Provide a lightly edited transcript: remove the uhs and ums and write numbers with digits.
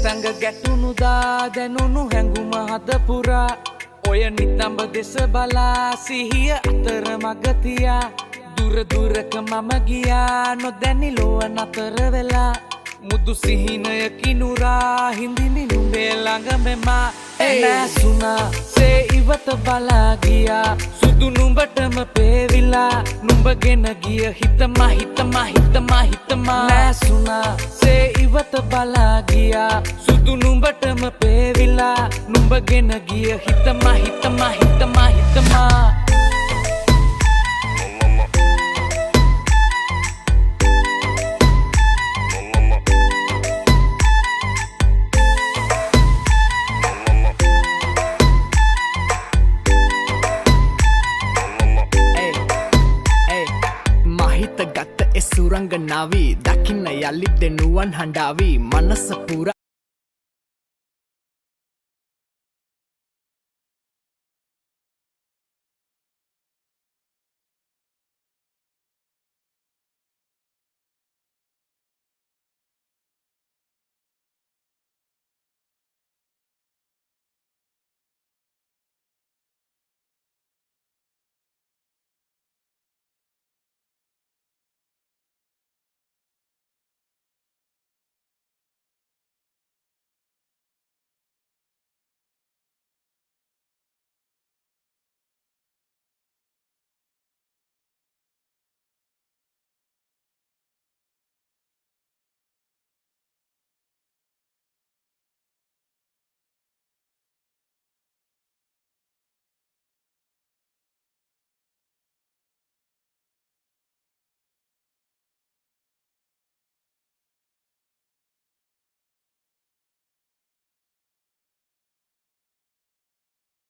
සැඟ ගැටුණුදා දැනුණු හැඟුම හද පුරා ඔය නිතඹ දෙස බලා සිහිය අතර මගතියා දුර දුරක මම ගියා නොදැනි ලොව නතර වෙලා මුදු සිහිනය කිනුරා හිඳිනි නුඹේ ළඟ මෙමා ඇනැසුනා සේ ඉවත බලා ගියා සුදු නුඹටම පේවිලා නුඹගෙන ගිය හිතමා හිතමා හිතමා හිතමා නැසුනා සේ ඉවත බලා ගියා සුදු නුඹටම පේවිලා නුඹගෙන ගිය හිතමා හිතමා හිතමා හිතමා ගත්ත සුරංගනාවී දකින්න යළි දෙනුවන් හඬාවී මනස පුරා